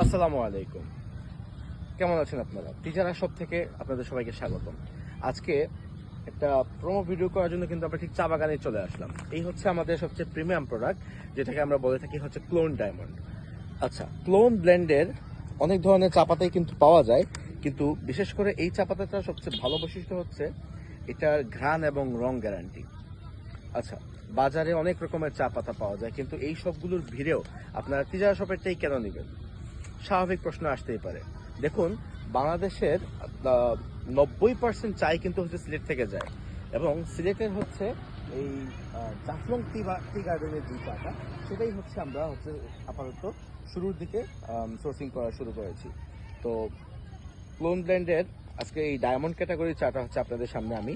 আসসালামু আলাইকুম। কেমন আছেন আপনারা? টিচার শপ থেকে আপনাদের সবাইকে স্বাগতম। আজকে একটা প্রোমো ভিডিও করার জন্য কিন্তু আমরা ঠিক চা বাগানে চলে আসলাম। এই হচ্ছে আমাদের সবচেয়ে প্রিমিয়াম প্রোডাক্ট, যেটাকে আমরা বলে থাকি হচ্ছে ক্লোন ডায়মন্ড। আচ্ছা, ক্লোন ব্লেন্ডের অনেক ধরনের চা পাতাই কিন্তু পাওয়া যায়, কিন্তু বিশেষ করে এই চা পাতাটার সবচেয়ে ভালো বৈশিষ্ট্য হচ্ছে এটার ঘ্রাণ এবং রং গ্যারান্টি। আচ্ছা, বাজারে অনেক রকমের চা পাতা পাওয়া যায়, কিন্তু এই সবগুলোর ভিড়েও আপনারা তিজারা শপেরটাই কেন নেবেন? স্বাভাবিক প্রশ্ন আসতেই পারে। দেখুন, বাংলাদেশের 90% চাই কিন্তু হচ্ছে সিলেট থেকে যায়, এবং সিলেটের হচ্ছে এই জাফলং টি গার্ডেনের যে চাটা, সেটাই হচ্ছে আমরা হচ্ছে আপাতত শুরুর দিকে সোর্সিং করা শুরু করেছি। তো ক্লোন ব্র্যান্ডের আজকে এই ডায়মন্ড ক্যাটাগরির চাটা হচ্ছে আপনাদের সামনে আমি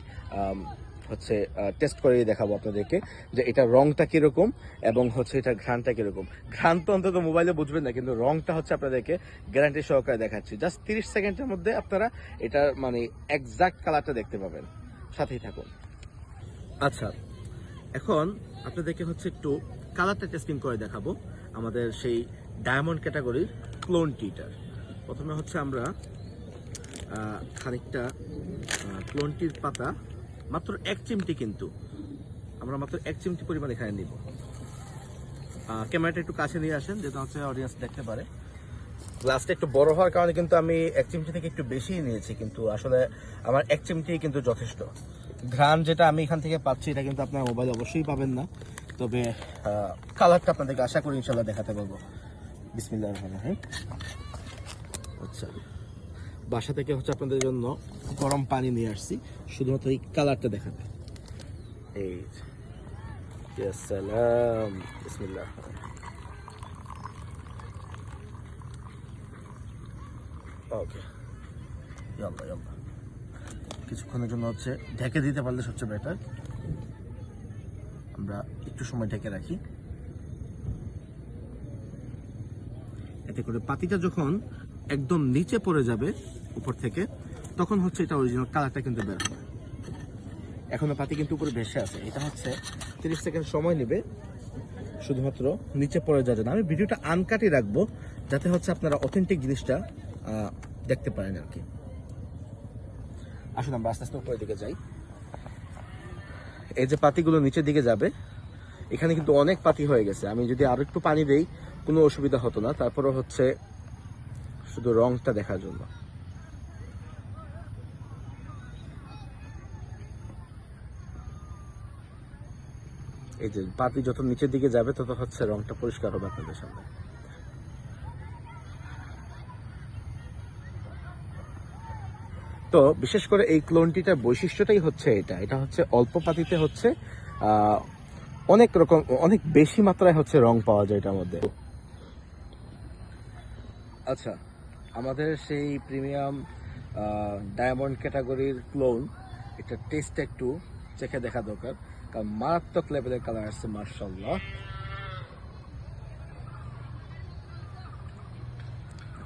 হচ্ছে টেস্ট করে দেখাবো আপনাদেরকে, যে এটা রংটা কিরকম এবং হচ্ছে এটা ঘ্রাণটা কিরকম। ঘ্রাণ তো অন্তত মোবাইলে বুঝবেন না, কিন্তু রংটা হচ্ছে আপনাদেরকে গ্যারান্টি সহকারে দেখাচ্ছি। জাস্ট 30 সেকেন্ডের মধ্যে আপনারা এটার মানে এক্সাক্ট কালারটা দেখতে পাবেন। সাথেই থাকুন। আচ্ছা, এখন আপনাদেরকে হচ্ছে একটু কালারটা টেস্টিং করে দেখাবো আমাদের সেই ডায়মন্ড ক্যাটাগরির ক্লোন টিটার। প্রথমে হচ্ছে আমরা খানিকটা ক্লোন টির পাতা, মাত্র 1 চিমটি, কিন্তু আমরা মাত্র 1 চিমটি পরিমাণ এখানে নিব। ক্যামেরাটা একটু কাছে নিয়ে আসেন, যেটা হচ্ছে অডিয়েন্স দেখতে পারে। গ্লাসটা একটু বড় হওয়ার কারণে কিন্তু আমি 1 চিমটি থেকে একটু বেশি নিয়েছি, কিন্তু আসলে আমার 1 চিমটি কিন্তু যথেষ্ট। ঘ্রাণ যেটা আমি এখান থেকে পাচ্ছি, এটা কিন্তু আপনার মোবাইলে অবশ্যই পাবেন না, তবে কালারটা আপনাদেরকে আশা করি ইনশাল্লাহ দেখাতে পারবো। বিসমিল্লাহির রহমানির রহিম। আচ্ছা, বাসা থেকে হচ্ছে আপনাদের জন্য গরম পানি নিয়ে আসছি শুধুমাত্র এই কালারটা দেখাতে। এই সালাম, বিসমিল্লাহ। ওকে, ইয়াল্লাহ ইয়াল্লাহ। কিছুক্ষণের জন্য হচ্ছে ঢেকে দিতে পারলে সবচেয়ে বেটার। আমরা একটু সময় ঢেকে রাখি, এতে করে পাতিটা যখন একদম নিচে পড়ে যাবে উপর থেকে, তখন হচ্ছে এটা অরিজিনাল কালারটা কিন্তু বের হবে। এখনো পাতি কিন্তু উপরে ভেসে আছে। এটা হচ্ছে 30 সেকেন্ড সময় নেবে, শুধুমাত্র নিচে পড়ে যাবে না। আমি ভিডিওটা আনকাটই রাখবো, যাতে হচ্ছে আপনারা অথেন্টিক জিনিসটা দেখতে পারেন আর কি। আসুন আমরা আস্তে আস্তে উপরের দিকে যাই। এই যে পাতিগুলো নিচের দিকে যাবে, এখানে কিন্তু অনেক পাতি হয়ে গেছে। আমি যদি আরো একটু পানি দেই কোনো অসুবিধা হতো না, তারপরে হচ্ছে শুধু রংটা দেখার জন্য। এই যে পাতি যত নিচের দিকে যাবে, তত হচ্ছে রংটা পরিষ্কার হবে আপনাদের সামনে। তো বিশেষ করে এই ক্লোনটিটার বৈশিষ্ট্যটাই হচ্ছে এটা হচ্ছে অল্প পাতিতে হচ্ছে অনেক রকম, অনেক বেশি মাত্রায় হচ্ছে রং পাওয়া যায় এটার মধ্যে। আচ্ছা, আমাদের সেই প্রিমিয়াম ডায়মন্ড ক্যাটাগরির ক্লোন, এটা টেস্ট একটু চেখে দেখা দরকার, কারণ মারাত্মক লেভেলের কালার আসছে মাশাআল্লাহ।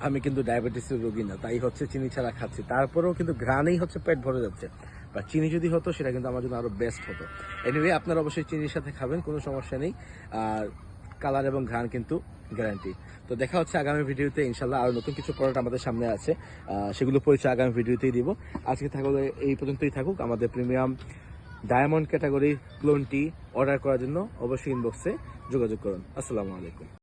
আমি কিন্তু ডায়াবেটিসের রোগী না, তাই হচ্ছে চিনি ছাড়া খাচ্ছি, তারপরেও কিন্তু ঘ্রাণেই হচ্ছে পেট ভরে যাচ্ছে। বা চিনি যদি হতো, সেটা কিন্তু আমার জন্য আরো বেস্ট হতো। এনিওয়ে, আপনারা অবশ্যই চিনির সাথে খাবেন, কোনো সমস্যা নেই। আর কালার এবং ঘ্রাণ কিন্তু গ্যারান্টি। তো দেখা হচ্ছে আগামী ভিডিওতে ইনশাল্লাহ। আরো নতুন কিছু প্রোডাক্ট আমাদের সামনে আছে, সেগুলো পরিচয় আগামী ভিডিওতেই দিব। আজকে থাকলে এই পর্যন্তই থাকুক। আমাদের প্রিমিয়াম ডায়মন্ড ক্যাটাগরি ক্লোনটি অর্ডার করার জন্য অবশ্যই ইনবক্সে যোগাযোগ করুন। আসসালামু আলাইকুম।